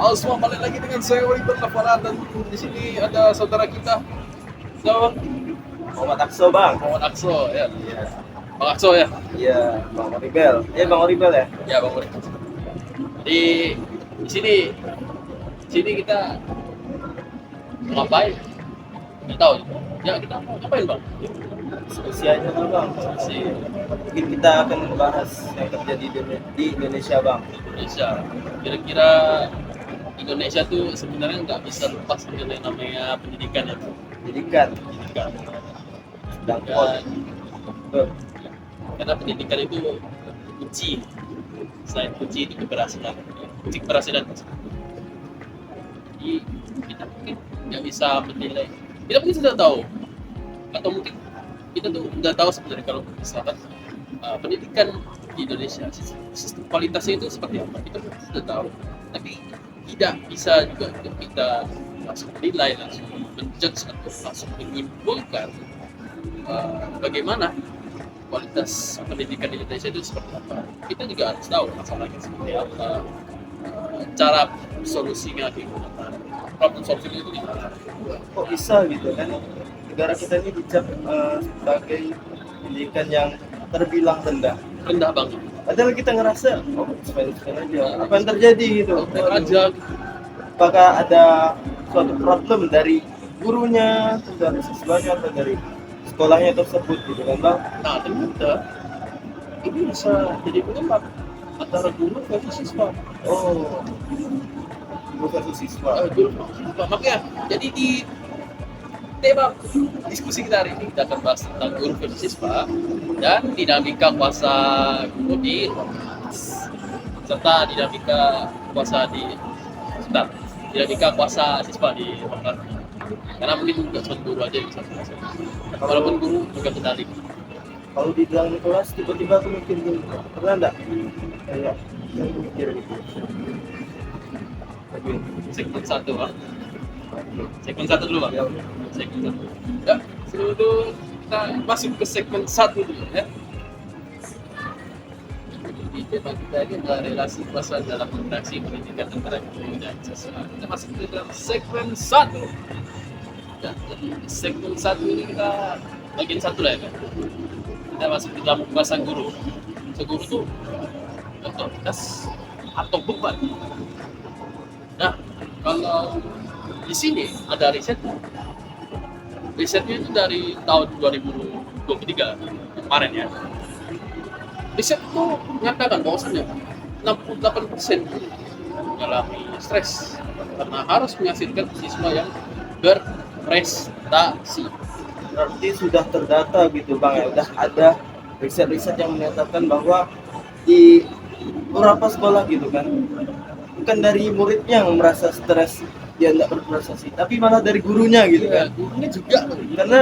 Halo semua, balik lagi dengan saya Oliver Lafaran dan di sini ada saudara kita, so, Muhammad Akso bang. Muhammad Akso ya, Iya. Bang Akso ya, Iya, Bang Oribel. Iya, Bang Oribel ya. ya Bang Muhammad. Di sini kita ngapain? Nggak tahu. Ya kita ngapain bang? Diskusi aja dulu bang. Si Mungkin kita akan membahas yang terjadi di Indonesia bang. Indonesia. Kira-kira Indonesia tuh sebenarnya nggak bisa lepas dari namanya pendidikan ya. Pendidikan Pendidikan. dan Dan, Betul. karena pendidikan itu kunci, selain kunci itu keberhasilan, kunci keberhasilan. Jadi kita mungkin nggak bisa menilai, kita mungkin sudah tahu, atau mungkin kita tuh udah tahu sebenarnya kalau misalkan pendidikan di Indonesia sistem kualitasnya itu seperti apa, kita sudah tahu, tapi tidak bisa juga untuk kita langsung menilai, langsung menjudge atau langsung menyimpulkan bagaimana kualitas pendidikan di Indonesia itu seperti apa. Kita juga harus tahu masalahnya seperti apa, cara solusinya gimana, problem solving itu gimana. Kok bisa gitu kan? Negara kita ini dicap sebagai pendidikan yang terbilang rendah. Rendah banget, Padahal kita ngerasa, oh fine-fine aja. Apa yang terjadi gitu? baik aja. Apakah ada suatu problem dari gurunya, atau dari siswanya, atau dari sekolahnya tersebut gitu kan bang? Nah ternyata ini bisa jadi pengembang antara guru versus siswa. Oh, guru versus siswa. Guru versus siswa. Makanya jadi di tema diskusi kita hari ini kita akan bahas tentang guru versus siswa dan dinamika kuasa guru di ruang kelas, serta dinamika kuasa dinamika kuasa siswa di ruang kelas. Karena mungkin nggak cuma guru aja yang bisa selesai. Walaupun guru juga kendali. Kalau di dalam kelas tiba-tiba aku mikir gini, pernah enggak? Kayak yang mikir gitu. Segmen satu bang. Segmen satu dulu bang. Ya, Segmen satu. Ya, sebelum kita masuk ke segmen satu dulu ya. Di tema kita ini adalah relasi kuasa dalam interaksi pendidikan antara guru dan siswa. Kita masuk ke dalam segmen satu. Ya, jadi segmen satu ini kita bagian satu lah ya kan. Kita masuk ke dalam pembahasan guru. Guru tuh otoritas atau beban. Nah, kalau di sini ada risetnya. Risetnya itu dari tahun 2023 kemarin ya. Riset itu menyatakan bahwasannya 68% mengalami stres karena harus menghasilkan siswa yang berprestasi. berarti sudah terdata gitu bang ya, udah ada riset-riset yang menyatakan bahwa di beberapa sekolah gitu kan, bukan dari muridnya yang merasa stres dia tidak berprestasi, tapi malah dari gurunya gitu Ya, kan. gurunya juga Karena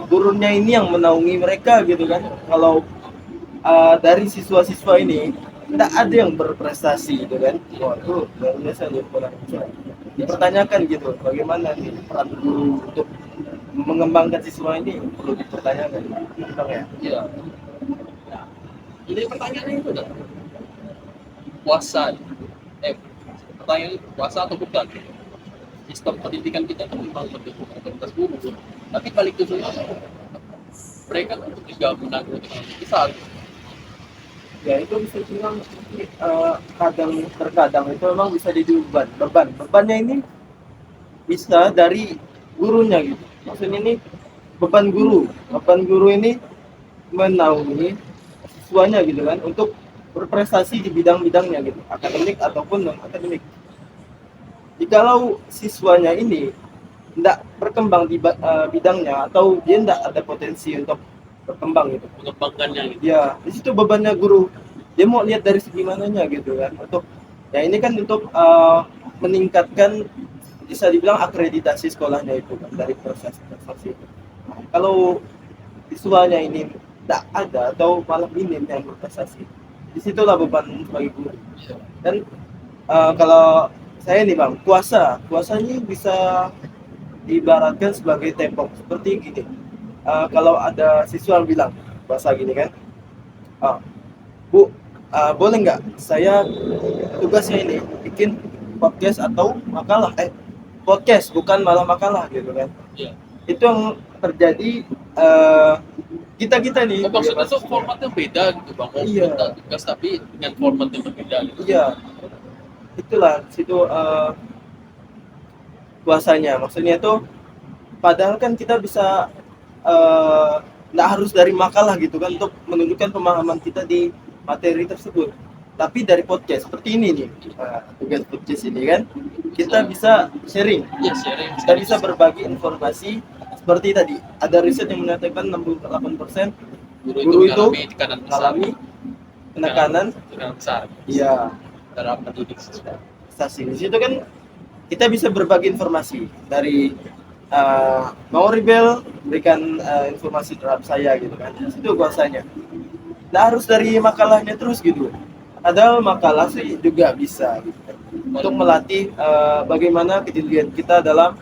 gurunya ini yang menaungi mereka gitu kan. Kalau dari siswa-siswa ini tidak ada yang berprestasi gitu kan, waduh luar biasa nih kurang dipertanyakan gitu, bagaimana nih peran guru untuk mengembangkan siswa ini perlu dipertanyakan bang ya. ya. Nah, jadi pertanyaannya itu adalah kuasa. Pertanyaan itu kuasa atau bukan? Sistem pendidikan kita kan memang mendukung otoritas guru, tapi balik ke semua mereka untuk juga menanggung besar. Ya itu bisa bilang kadang terkadang itu memang bisa jadi bebannya ini bisa dari gurunya gitu, maksudnya ini beban guru ini menaungi siswanya gitu kan untuk berprestasi di bidang-bidangnya gitu, akademik ataupun non akademik. Jikalau siswanya ini tidak berkembang di bidangnya, atau dia tidak ada potensi untuk berkembang gitu, Mengembangkannya gitu. ya di situ bebannya guru, dia mau lihat dari segi mananya gitu kan, untuk ya ini kan untuk meningkatkan, bisa dibilang akreditasi sekolahnya itu kan, dari proses prestasi. Kalau siswanya ini tidak ada atau malah minim yang berprestasi, disitulah beban bagi guru. Dan kalau saya nih bang, kuasanya bisa diibaratkan sebagai tembok seperti gini. Kalau ada siswa yang bilang bahasa gini kan, Bu, boleh nggak saya tugasnya ini bikin podcast atau makalah. Podcast bukan malah makalah gitu kan. Iya. Itu yang terjadi kita nih. Oh, maksudnya tuh formatnya beda gitu bang. Oh, Iya. kita tugas tapi dengan format yang berbeda gitu. Iya. Itulah situ kuasanya. Maksudnya itu padahal kan kita bisa nggak harus dari makalah gitu kan untuk menunjukkan pemahaman kita di materi tersebut. Tapi dari podcast seperti ini nih, tugas podcast ini kan, kita bisa sharing, Iya, sharing. kita bisa berbagi informasi seperti tadi. Ada riset yang menyatakan 68% guru itu mengalami tekanan besar. mengalami penekanan Tekanan besar. ya Dalam mendidik siswa. prestasi. Di situ kan kita bisa berbagi informasi dari mau rebel berikan informasi terhadap saya gitu kan. Itu kuasanya. Nggak harus dari makalahnya terus gitu. Padahal makalah sih juga bisa gitu kan. Untuk melatih bagaimana kejelian kita dalam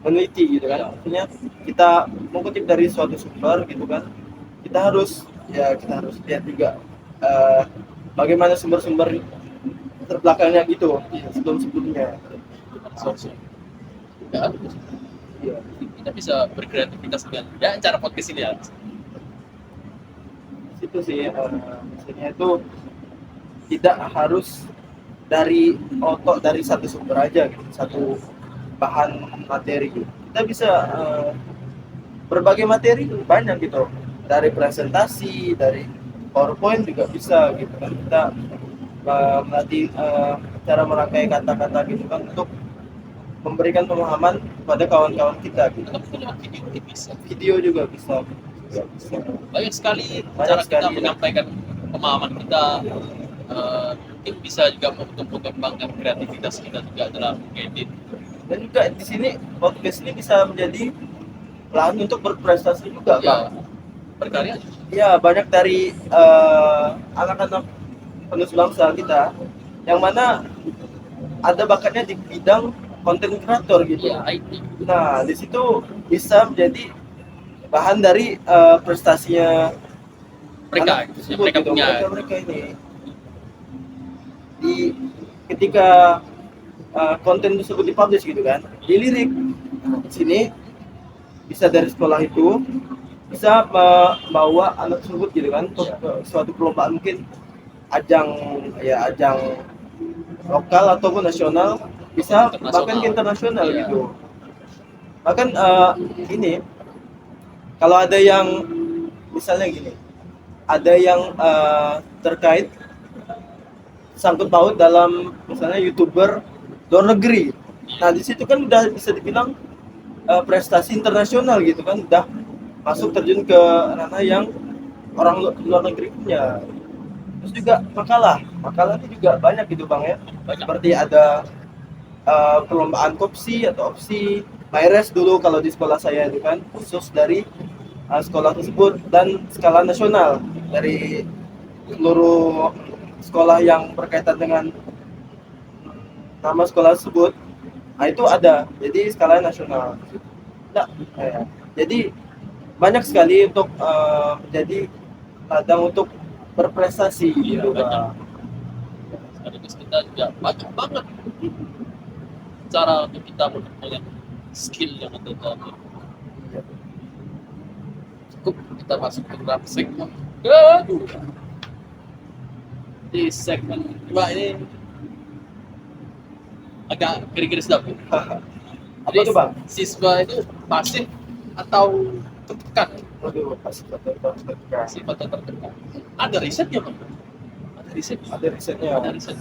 meneliti gitu kan. Artinya kita mengutip dari suatu sumber gitu kan. Kita harus lihat juga bagaimana sumber-sumber terbelakangnya gitu sebelum-sebelumnya. Sosial. Ya, Iya. kita bisa berkreativitas dengan ya cara podcast ini ya. Situ sih maksudnya itu tidak harus dari satu sumber aja gitu, satu bahan materi gitu. Kita bisa berbagai materi banyak gitu, dari presentasi, dari PowerPoint juga bisa gitu kan. Kita melatih cara merangkai kata-kata gitu kan untuk memberikan pemahaman kepada kawan-kawan kita gitu. Tapi lewat video mungkin bisa. Video juga bisa. Banyak sekali Banyak cara sekali, kita ya. menyampaikan pemahaman kita. Mungkin bisa juga untuk mengembangkan kreativitas kita juga dalam edit. Dan juga di sini podcast ini bisa menjadi lahan untuk berprestasi juga, Ya, Bang. berkarya. Ya, banyak dari anak-anak penerus bangsa kita yang mana ada bakatnya di bidang konten kreator gitu. Ya, IT. Nah, di situ bisa menjadi bahan dari prestasinya Mereka, anak yang mereka gitu. punya. Mereka ini ketika konten tersebut dipublish gitu kan, dilirik. Nah, di sini bisa dari sekolah itu bisa membawa anak tersebut gitu kan untuk suatu perlombaan, mungkin ajang lokal ataupun nasional, bisa bahkan ke internasional Iya. gitu. Bahkan ini kalau ada yang misalnya gini, ada yang terkait sangkut paut dalam misalnya YouTuber luar negeri. Nah, di situ kan udah bisa dibilang prestasi internasional gitu kan, udah masuk terjun ke ranah yang orang luar negeri punya. Terus juga makalah ini juga banyak gitu Bang ya. Banyak. Seperti ada perlombaan kopsi atau opsi Maires dulu kalau di sekolah saya itu kan, khusus dari sekolah tersebut, dan skala nasional dari seluruh sekolah yang berkaitan dengan nama sekolah tersebut. Nah, itu ada, jadi skala nasional. Nah, jadi banyak sekali untuk menjadi ladang untuk berprestasi Iya, gitu banyak. Bang. Sekaligus kita juga banyak banget cara untuk kita memperbanyak skill yang ada dalam. Cukup kita masuk ke dalam segmen kedua. Di segmen kedua ini agak kira-kira sedap. Apa tuh Bang? Siswa itu pasif atau tertekan? Aduh, pasti Sifat tertekan. Ada risetnya bang. Ada riset. ada risetnya. Ada riset.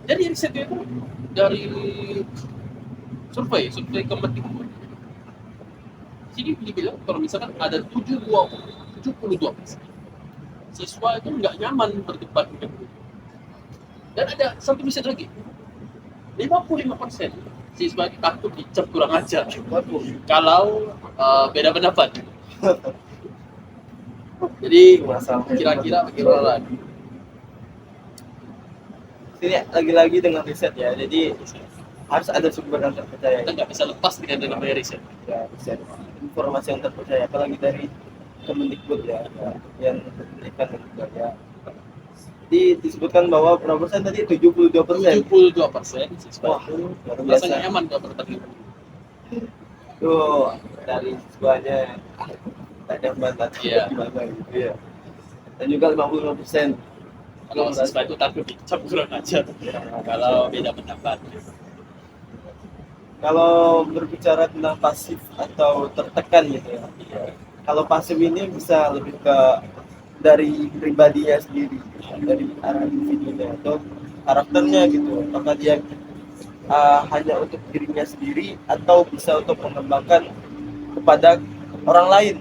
Jadi risetnya itu dari survei Kemendikbud. Jadi dibilang kalau misalkan ada 72% siswa itu nggak nyaman berdebat dengan guru. Dan ada satu riset lagi, 55% siswa itu takut dicap kurang ajar kalau beda pendapat. Jadi Masalah. kira-kira bagaimana lagi? Ini lagi-lagi dengan riset ya. Jadi harus ada sumber yang terpercaya. Kita nggak bisa lepas dengan namanya riset. Ya, riset. Informasi yang terpercaya, apalagi dari Kemendikbud ya, yang pendidikan dan budaya. disebutkan bahwa berapa persen tadi? 72%. 72% siswa Wah, itu luar merasa biasa. nggak nyaman kalau bertanding. Tuh dari siswanya tak nyaman atau Iya. gimana gitu ya. Dan juga 55%. Kalau siswa itu takut dicap kurang ajar kalau beda pendapat. Kalau berbicara tentang pasif atau tertekan gitu ya. Kalau pasif ini bisa lebih ke dari pribadinya sendiri, dari arah individunya atau karakternya gitu. Apakah dia hanya untuk dirinya sendiri atau bisa untuk mengembangkan kepada orang lain.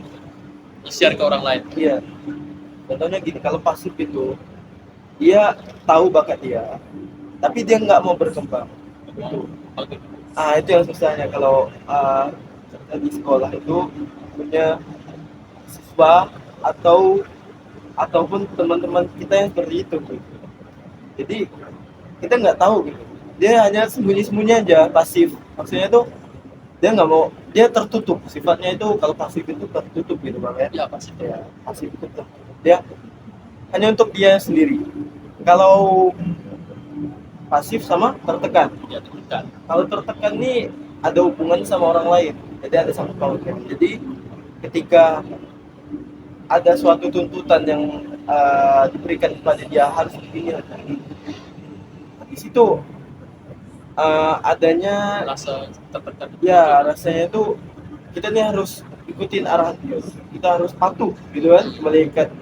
Share ke orang lain. Iya. Contohnya gini, kalau pasif itu dia tahu bakat dia, tapi dia nggak mau berkembang. Oke. Itu yang susahnya kalau di sekolah itu punya siswa ataupun teman-teman kita yang seperti itu gitu. Jadi kita nggak tahu gitu. Dia hanya sembunyi-sembunyi aja, pasif. Maksudnya tuh dia nggak mau, dia tertutup. Sifatnya itu kalau pasif itu tertutup gitu bang ya. Ya pasti. Ya, pasif itu tertutup. Dia hanya untuk dia sendiri. Kalau pasif sama tertekan. Ya tertekan. Kalau tertekan nih ada hubungan sama orang lain. Jadi ada sangkut pautnya. Jadi ketika ada suatu tuntutan yang diberikan kepada dia harus begini, di situ adanya Rasa tertekan. ya rasanya itu kita nih harus ikutin arahan dia, kita harus patuh gitu kan,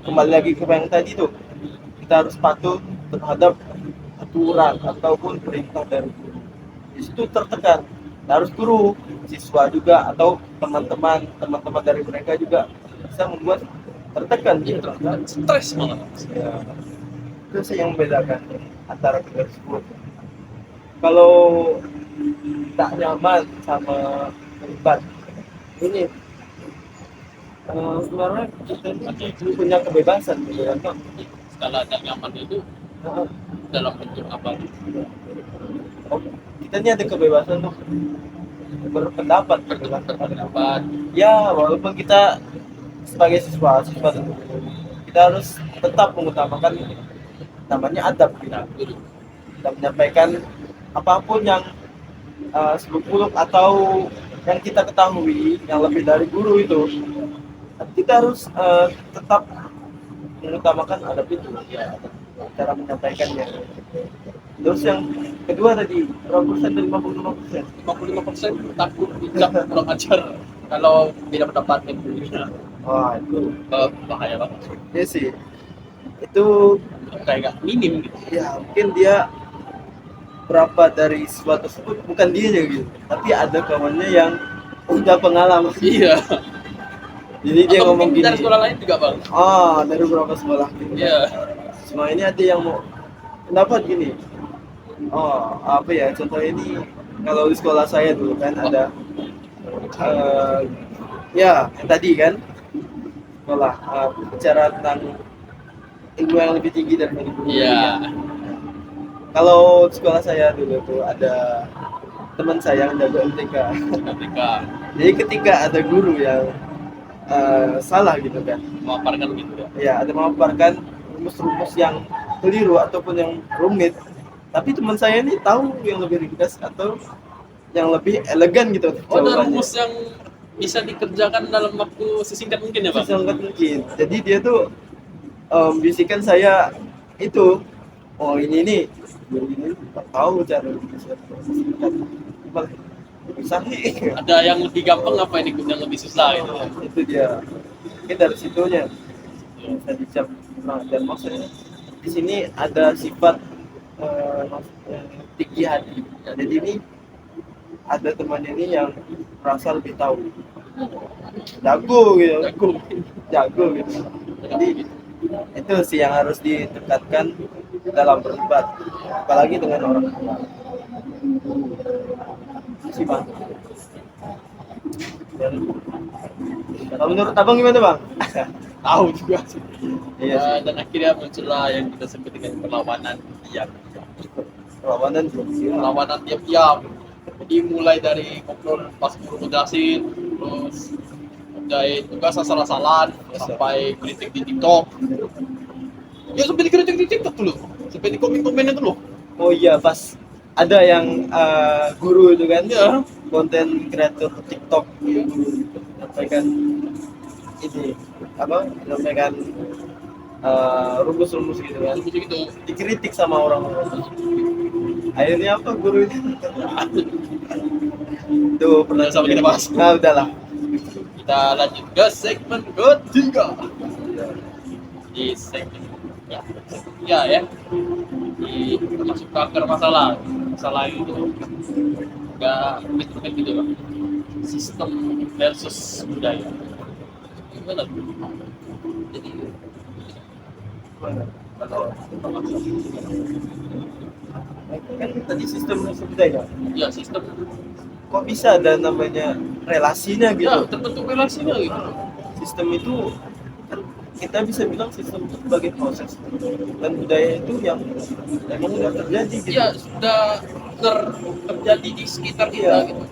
kembali lagi ke yang tadi tuh, kita harus patuh terhadap aturan ataupun perintah dari guru. Di situ tertekan, harus guru, siswa juga atau teman-teman dari mereka juga bisa membuat tertekan Ya gitu. tertekan. Stres malah. Ya, itu sih yang membedakan antara kedua tersebut. Kalau tak nyaman sama terlibat ini sebenarnya kita ini punya kebebasan gitu kan Bang. Skala tidak nyaman itu Nah, dalam bentuk apa? kita ini ada kebebasan untuk berpendapat gitu kan. Berpendapat. Ya walaupun kita sebagai siswa tentu kita harus tetap mengutamakan namanya adab kita. Kita menyampaikan apapun yang seluk-beluk atau yang kita ketahui yang lebih dari guru itu, kita harus tetap mengutamakan adab itu ya, cara menyampaikannya. Terus yang kedua tadi berapa persen dari 55%? 55% takut dicap kurang ajar kalau beda pendapat dengan gurunya. Wah itu Bahaya banget. ya sih, itu Kayak minim gitu. ya mungkin dia berapa dari siswa tersebut bukan dia gitu, tapi ada kawannya yang udah pengalaman. Iya. Jadi dia Atau ngomong mungkin gini, dari sekolah lain juga bang. dari beberapa sekolah gitu. Iya. Semua ini ada yang mau pendapat gini. Apa ya? Contoh ini kalau di sekolah saya dulu kan ada ya yang tadi kan sekolah bicara tentang ilmu yang lebih tinggi dari guru. Iya. Kalau di sekolah saya dulu tuh ada teman saya yang jago MTK. Ketika Jadi ketika ada guru yang salah gitu kan, memaparkan gitu ya. ya ada memaparkan rumus-rumus yang keliru ataupun yang rumit, tapi teman saya ini tahu yang lebih ringkas atau yang lebih elegan gitu Oh, ada jawabannya. rumus yang bisa dikerjakan dalam waktu sesingkat mungkin ya bang. Sesingkat mungkin. Jadi dia tuh bisikan saya itu, ini nih nggak tahu cara sesingkat, bisa nih. Ada yang lebih gampang apa yang ikut yang lebih susah gitu. Itu dia. Mungkin dari situnya bisa dicap dan maksudnya di sini ada sifat tinggi hati. Jadi ini ada temannya ini yang merasa lebih tahu, jago gitu, jago gitu. Jadi itu sih yang harus ditingkatkan dalam berdebat, apalagi dengan orang tua. Sih bang. Kalau menurut abang gimana bang? Tahu juga sih. Iya sih. Dan akhirnya muncullah yang kita sebut dengan perlawanan diam. Perlawanan Perlawanan diam-diam. Dimulai dari ngobrol pas guru ngejelasin, terus ngerjain tugas asal-asalan sampai kritik di TikTok. Ya sampai dikritik di TikTok tuh loh, sampai di komen-komen itu loh. Oh iya, pas ada yang guru itu kan, Ya, konten kreator TikTok menyampaikan ini apa? Menyampaikan rumus-rumus gitu kan. begitu. Dikritik sama orang-orang. Akhirnya apa guru ini? Tuh pernah Sama kita bahas. Nah, udahlah. Kita lanjut ke segmen ketiga. Di segmen ya, di masuk ke akar masalah itu nggak betul gitu bang, sistem versus budaya gimana tuh? Jadi kalau Kan tadi sistem budaya. ya sistem Kok bisa ada namanya relasinya gitu? ya terbentuk relasinya gitu. Sistem itu kan kita bisa bilang sistem itu sebagai proses, dan budaya itu yang emang udah terjadi gitu. Ya sudah terjadi di sekitar kita Iya. gitu.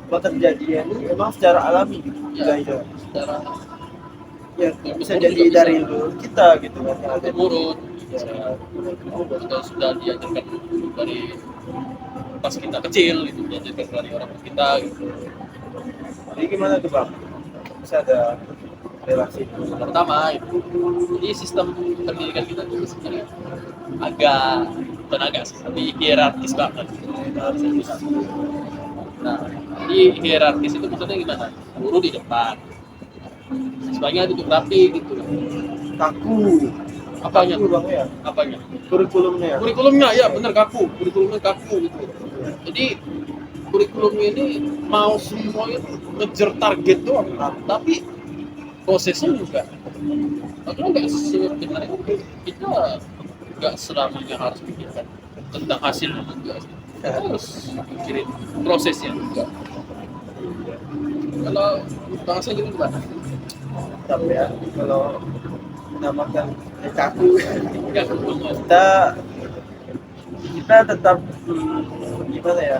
Kalau terjadi ya ini emang secara alami gitu. Ya, Budaya secara ya bisa jadi dari leluhur kita gitu kan yang ada di turun kita sudah diajarkan dari pas kita kecil gitu, diajarkan dari orang tua kita gitu. Jadi gimana tuh bang? Bisa ada relasi itu? Pertama itu jadi sistem pendidikan kita itu sebenarnya agak bukan agak sih, tapi hierarkis banget. Nah, di hierarkis itu maksudnya gimana? Guru di depan, siswanya duduk rapi gitu. Kaku. Apanya? Kaku bang ya. Apanya? Kurikulumnya ya. Kurikulumnya ya bener kaku, kurikulumnya kaku gitu. Jadi kurikulumnya ini mau semuanya ngejar target doang, tapi prosesnya juga. Karena nggak sebenarnya kita nggak selamanya harus pikirkan tentang hasilnya juga. Kita harus pikirin prosesnya juga. Kalau bahasa gitu gimana? Tetap ya kalau namakan kaku Nggak semuanya. kita tetap gimana ya,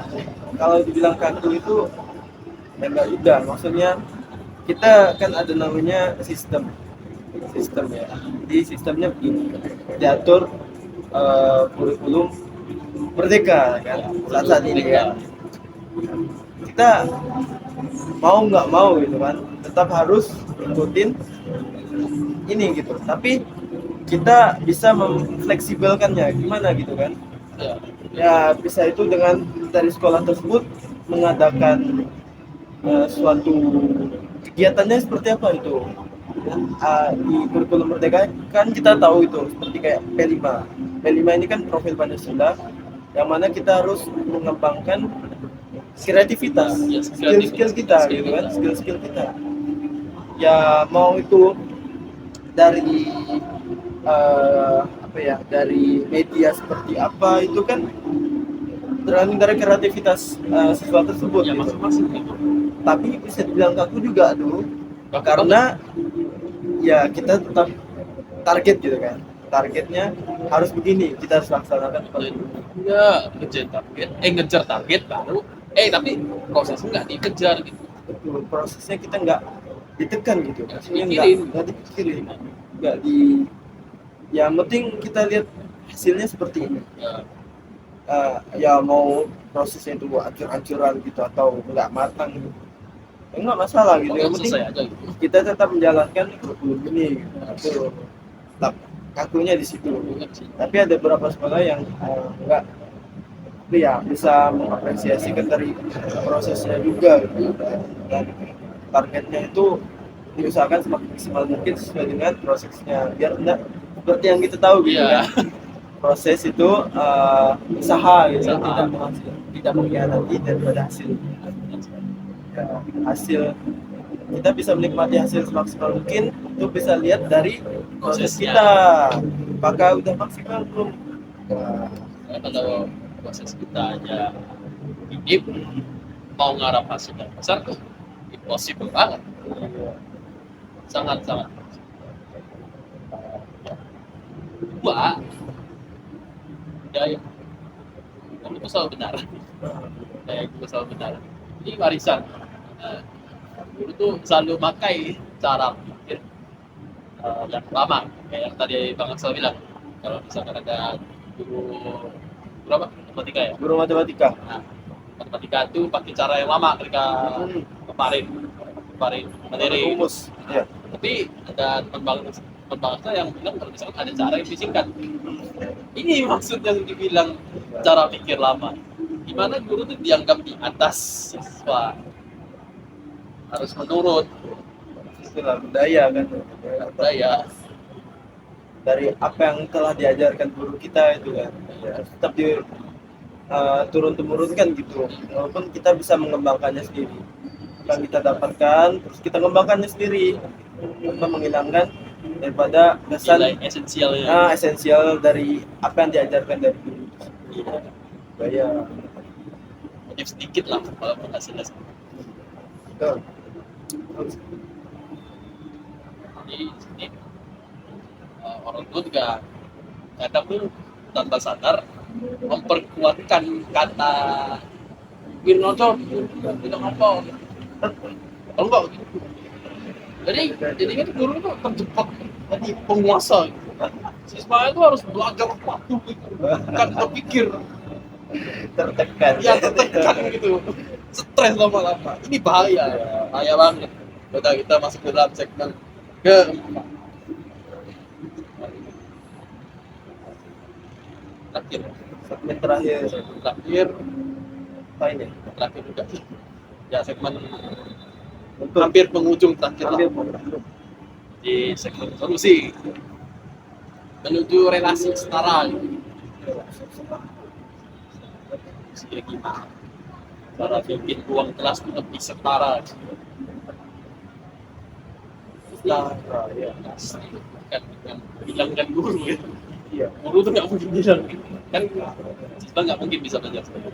kalau dibilang kaku itu ya enggak juga, maksudnya kita kan ada namanya sistem ya, di sistemnya begini diatur kurikulum merdeka kan saat ini kan, kita mau nggak mau gitu kan tetap harus ikutin ini gitu, tapi kita bisa memfleksibelkannya gimana gitu kan. Ya, Ya bisa itu dengan dari sekolah tersebut mengadakan suatu kegiatannya seperti apa itu. Di kurikulum merdeka kan kita tahu itu seperti kayak P5 ini kan profil Pancasila, yang mana kita harus mengembangkan kreativitas, Ya, skill kita gitu kan, skill kita ya, mau itu dari apa ya, dari media seperti apa itu kan tergantung dari kreativitas siswa tersebut ya gitu. masing-masing gitu. Tapi bisa dibilang kaku juga tuh Kaku karena ya kita tetap target gitu kan, targetnya harus begini, kita harus laksanakan seperti ini. Ya ngejar target baru tapi prosesnya nggak dikejar gitu. Betul, prosesnya kita nggak ditekan gitu, Nggak maksudnya dipikirin. nggak dipikirin, nggak di, yang penting kita lihat hasilnya seperti ini. Ya, Ya mau prosesnya itu ancur-ancuran gitu atau nggak matang gitu, ya nggak masalah gitu, yang penting selesai aja gitu. kita tetap menjalankan kurikulum ini gitu. Tetap kakunya di situ. Tapi ada beberapa sekolah yang nggak, tapi ya bisa mengapresiasikan dari prosesnya juga gitu. Dan targetnya itu diusahakan semakin maksimal mungkin sesuai dengan prosesnya, biar enggak seperti yang kita tahu gitu Iya. kan, proses itu usaha gitu, Usaha. tidak mengkhianati daripada hasil. Ya, hasil kita bisa menikmati hasil semaksimal mungkin, itu bisa lihat dari proses Prosesnya. kita apakah udah maksimal belum. Karena kalau proses kita aja minim, mau ngarap hasil yang besar tuh impossible banget, sangat. Dua, budaya itu selalu benar. Budaya itu selalu benar. Ini warisan. Dulu tuh selalu pakai cara pikir yang lama, kayak yang tadi Bang Axel bilang. Kalau misalkan ada guru berapa? Matematika ya. Guru matematika. Nah, matematika itu pakai cara yang lama mereka kemarin materi. Rumus. Ya. Tapi ada teman bangsa yang bilang kalau misalkan ada cara yang disingkat. Ini maksudnya yang dibilang cara pikir lama. Gimana guru itu dianggap di atas siswa, harus menurut Istilah budaya kan. budaya. Dari apa yang telah diajarkan guru kita itu kan. Ya, tetap di turun temurunkan gitu. Walaupun kita bisa mengembangkannya sendiri. Yang kita dapatkan terus kita kembangkannya sendiri tanpa menghilangkan daripada Nilai kesan esensialnya. esensial dari apa yang diajarkan dari guru. Budaya. Motif sedikit lah walaupun hasilnya. Betul. Di sini orang tua juga kadang tuh tanpa sadar memperkuatkan kata Wirnoto bilang apa kalau enggak jadi kan guru itu terjebak jadi penguasa siswa itu harus belajar patuh gitu bukan berpikir Tertekan. ya tertekan gitu stres lama-lama ini bahaya banget. Udah kita masuk ke dalam segmen ke terakhir Segmen terakhir apa ini? terakhir juga ya segmen Untuk hampir penghujung terakhir lah ambil di segmen solusi menuju relasi setara gitu. Solusinya gimana cara bikin ruang kelas itu lebih setara setara ya. kan hilangkan guru ya Iya. guru tuh nggak mungkin bilang kan siswa nggak mungkin bisa belajar sendiri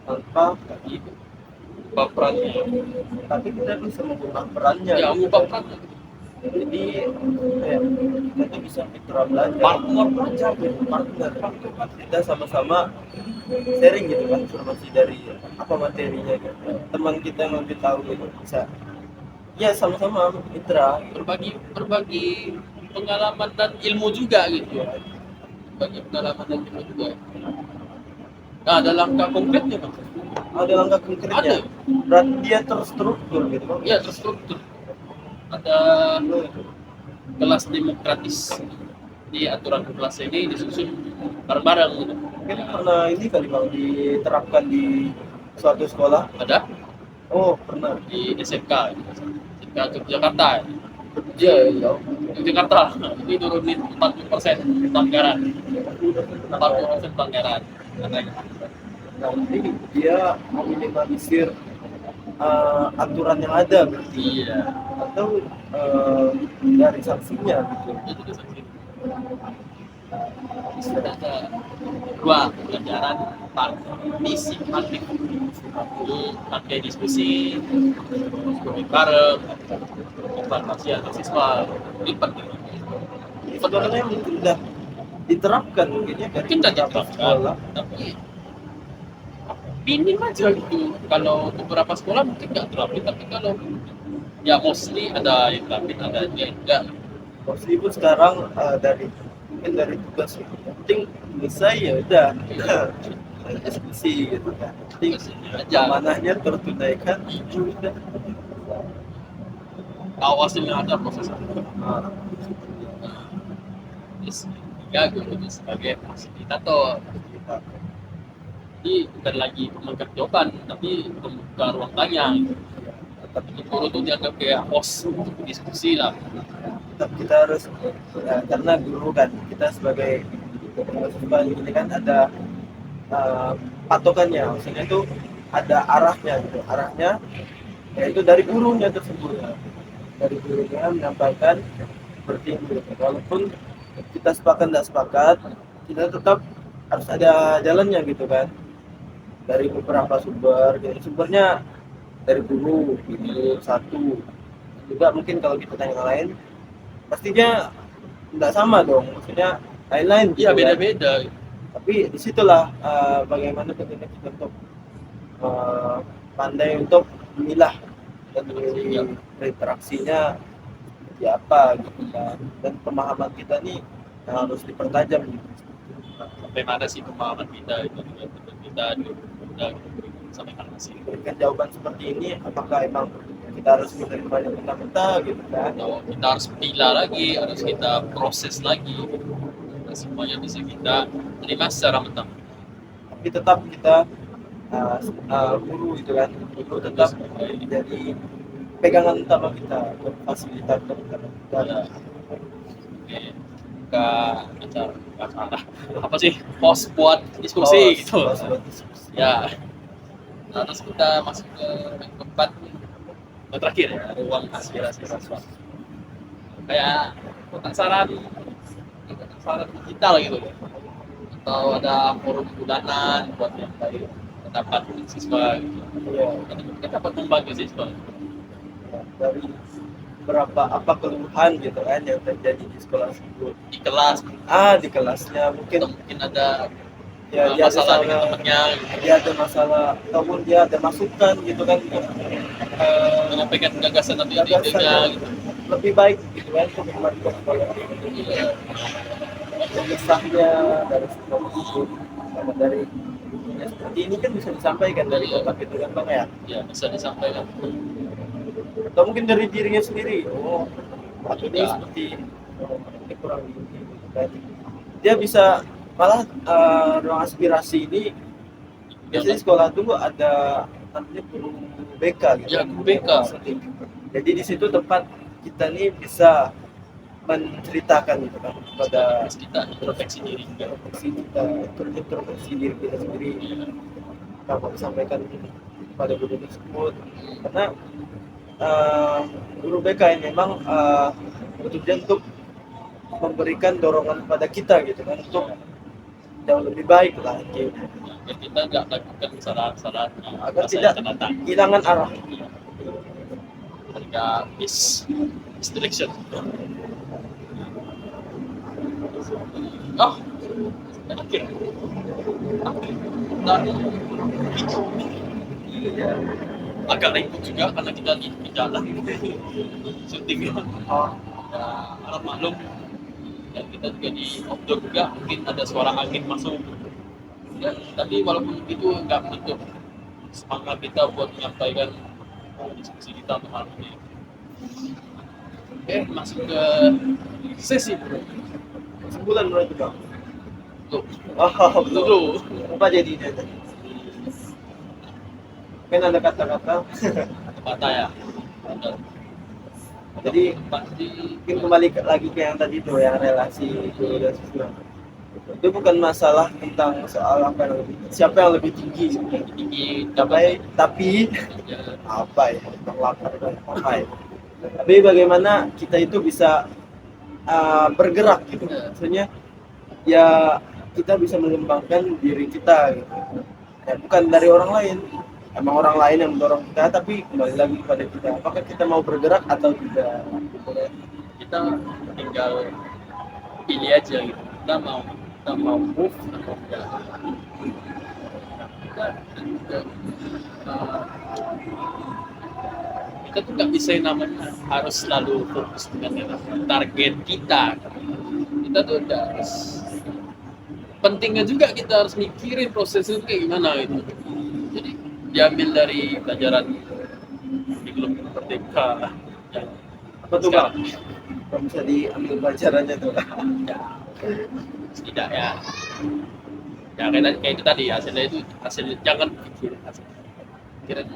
Tanpa gitu perannya tapi kita bisa mengubah perannya. ya mengubah perannya Jadi ya, kita tuh bisa mitra belajar. partner belajar Partner. Kita sama-sama sharing gitu kan informasi dari apa materinya gitu. Teman kita yang lebih tahu gitu bisa. Ya sama-sama mitra. berbagi pengalaman dan ilmu juga gitu berbagi pengalaman dan ilmu juga. Nah, ada langkah konkretnya bang? Ada langkah konkretnya. Ada. Berarti dia terstruktur gitu kan. Iya terstruktur. Ada kelas demokratis di aturan kelas ini disusun bareng-bareng gitu. Mungkin pernah ini kali bang diterapkan di suatu sekolah. Ada Oh pernah. di SMK Yogyakarta. Iya iya. Yogyakarta ini turunin 40% pelanggaran. 40% pelanggaran. Katanya. Nanti dia meminimalisir aturan yang ada berarti Iya. atau dari sanksinya gitu. Itu disangsi. Ada dua pelajaran misi praktik itu pakai diskusi bareng evaluasi antar siswa ini penting Sebenarnya mungkin udah diterapkan mungkin ya dari mungkin tidak beberapa sekolah. tapi minim aja gitu kalau beberapa sekolah mungkin nggak terapin tapi kalau ya mostly ada yang terapin ada yang enggak Meskipun sekarang dari mungkin dari tugas yang penting selesai ya udah diskusi gitu kan. Penting aja amanahnya tertunaikan udah. awasin ada proses Nah, tiga guru itu sebagai fasilitator jadi bukan lagi pemangkat jawaban tapi membuka ruang tanya tapi guru itu dianggap kayak host untuk diskusi lah tetap kita harus karena guru kan kita sebagai mahasiswa ini kan ada patokannya maksudnya itu ada arahnya yaitu dari gurunya tersebut dari gurunya menyampaikan seperti itu walaupun kita sepakat tidak sepakat kita tetap harus ada jalannya gitu kan dari beberapa sumber jadi sumbernya dari guru gitu satu juga mungkin kalau kita tanya yang lain pastinya nggak sama dong maksudnya lain-lain iya gitu kan. beda-beda Tapi disitulah bagaimana pentingnya kita untuk pandai untuk memilah dan memilih interaksinya seperti ya apa gitu kan, dan pemahaman kita nih harus dipertajam gitu. Sampai mana sih pemahaman kita itu juga kita udah sampai mana sih? Berikan jawaban seperti ini, apakah emang kita harus menerimanya mentah-mentah gitu kan. Atau kita harus pilah lagi, harus kita proses lagi. Nah, semuanya bisa kita terima secara mentah. Tapi tetap kita guru gitu kan, guru tetap jadi pegangan utama kita untuk fasilitator kita. Ya. Oke, ke acara apa sih, host buat diskusi gitu. Ya, nah, terus kita masuk ke yang keempat, yang terakhir ya, ruang aspirasi siswa. Kayak kotak saran digital gitu, atau ada forum bulanan buat yang baik pendapat siswa gitu. Iya, Kita dapat membantu siswa. dari berapa apa keluhan gitu kan yang terjadi di sekolah tersebut, Di kelas di kelasnya atau mungkin mungkin ada ya dia ada masalah dengan salah, temannya gitu. dia ada masalah ataupun dia ada masukan gitu kan untuk Menyampaikan gagasan atau gagasan ide-idenya yang gitu. lebih baik gitu kan untuk kemajuan sekolah. Iya. Kisahnya dari sekolah tersebut sama dari ya, seperti ini kan bisa disampaikan dari kotak itu kan bang ya, Ya, bisa disampaikan. atau mungkin dari dirinya sendiri. Oh, aku ini Ya. seperti ini kurang ini gitu kan. Dia bisa malah ruang aspirasi ini biasanya sekolah tuh ada namanya guru BK gitu. Ya, guru BK. Jadi di situ tempat kita nih bisa menceritakan gitu kan kepada Terus kita introspeksi diri juga. introspeksi diri kita sendiri, Iya. apa disampaikan pada guru tersebut, karena guru BK ini memang bertujuan untuk memberikan dorongan kepada kita gitu kan untuk jauh lebih baik lagi Biar kita nggak lakukan kesalahan-kesalahan yang agar masa tidak yang akan datang. kehilangan arah. Ketika misdirection. Oh, oke. Nah, agak ribut juga karena kita di jalan syutingnya. Oh, Ya, alam maklum, dan kita juga di outdoor juga mungkin ada suara angin masuk ya, tapi walaupun itu nggak menutup semangat kita buat menyampaikan diskusi kita untuk malam ini. Oke, masuk ke sesi sebulan berarti bang. tuh Oh, dulu. apa jadinya? Kan ada kata-kata. Kata ya. Jadi pasti mungkin kembali lagi ke yang tadi tuh, yang relasi guru dan siswa. Itu bukan masalah tentang soal apa yang lebih, siapa yang lebih tinggi tinggi tapi ya, apa ya, terlapar dan apa ya. Tapi bagaimana kita itu bisa bergerak gitu. Maksudnya ya kita bisa mengembangkan diri kita gitu. Ya, bukan dari orang lain. Emang orang lain yang mendorong kita, tapi kembali lagi kepada kita. Apakah kita mau bergerak atau tidak? kita tinggal pilih aja gitu, kita mau move atau enggak. Kita tuh nggak bisa yang namanya harus selalu fokus dengan target kita. Kita tuh udah harus, pentingnya juga kita harus mikirin proses itu kayak gimana gitu. Jadi diambil dari pelajaran di Belum Merdeka yang Apa tuh bang? Kalau bisa diambil pelajarannya tuh. ya tidak ya kayak itu tadi, hasilnya itu hasil, jangan pikirin hasil, pikirin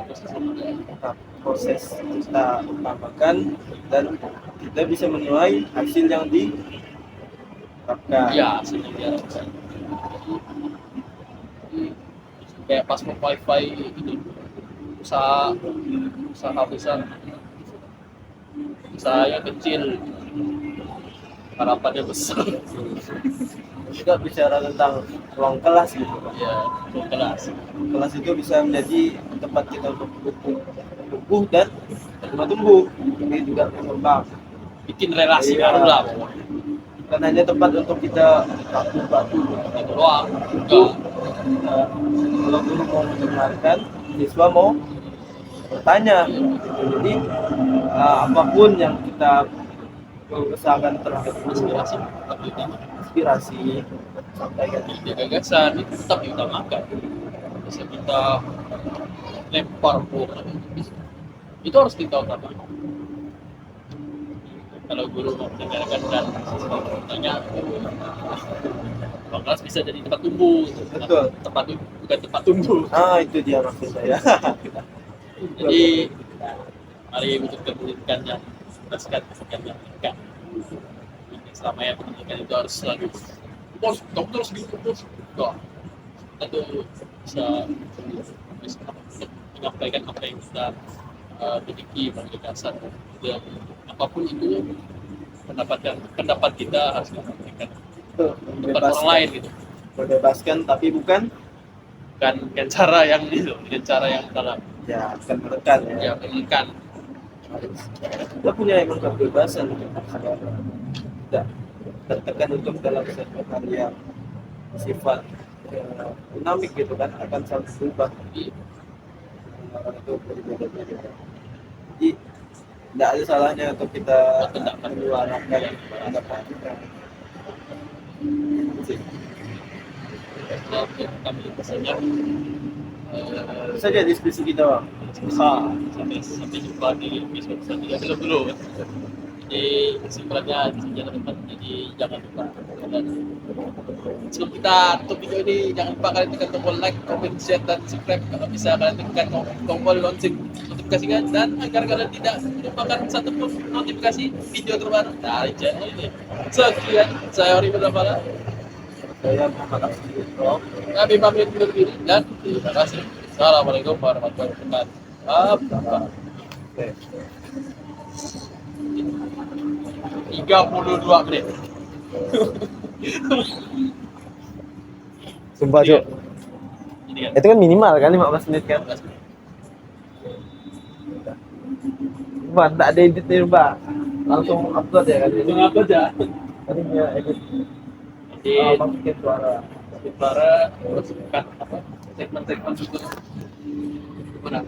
Proses kita utamakan dan kita bisa menuai hasil yang diharapkan. ya hasilnya dia kayak pas mau wifi gitu, usaha besar, usaha kecil, harapannya besar. Juga bicara tentang ruang kelas gitu. Ya, kelas Kelas itu bisa menjadi tempat kita untuk tumbuh dan tumbuh. Ini juga berkembang. bikin relasi Iya. baru lah, Bukan hanya tempat untuk kita batu-batu. itu doang Itu juga. kalau guru mau mendengarkan, siswa mau bertanya. Jadi apapun yang kita keresahan terhadap aspirasi tetap diutamakan. inspirasi sampaikan. Ide gagasan itu tetap diutamakan. Bisa kita lempar bola itu harus kita utamakan. Kalau guru mau mendengarkan dan siswa bertanya, Bang kelas bisa jadi tempat tumbuh. Betul. Tempat bukan tempat tumbuh. Ah, itu dia maksud saya. Jadi mari wujudkan pendidikan yang berdasarkan pendidikan yang meningkat. Selama yang pendidikan itu harus selalu bos, kamu terus gitu bos. Enggak. Kita tuh bisa untuk menyampaikan apa yang kita miliki pada dasar dan apapun itu pendapat kita harus kita sampaikan Betul, depan orang lain gitu. Membebaskan tapi bukan Bukan cara yang itu, dengan cara yang dalam ya akan menekan ya. ya menekan. Kita punya emang kebebasan tidak tertekan untuk dalam satu hal yang sifat dinamik gitu kan, akan selalu berubah. Jadi Orang itu berbeda-beda. Jadi tidak ada salahnya untuk kita menyuarakan pendapat kita. kami pesannya Itu saja diskusi kita, Bang. sampai jumpa di episode selanjutnya. Belum dulu. Jadi kesimpulannya di sini teman. Jadi jangan lupa dan sebelum kita tutup video ini jangan lupa kalian tekan tombol like, comment, share dan subscribe. Kalau bisa kalian tekan tombol lonceng notifikasinya dan agar kalian tidak melupakan satupun notifikasi video terbaru dari channel ini. Sekian, saya Ori Berdapala. Saya Muhammad Abdul. Kami pamit undur diri dan terima kasih. Assalamualaikum warahmatullahi wabarakatuh. 32 menit. Sumpah, Cuk. Ini kan. Itu kan minimal kan 15 menit kan? Bang, tak ada edit nih, Mbak. Langsung upload ya kan? Langsung upload ya. Tadi dia edit. Jadi Masukin suara. para terus bukan apa segmen-segmen itu. Gimana?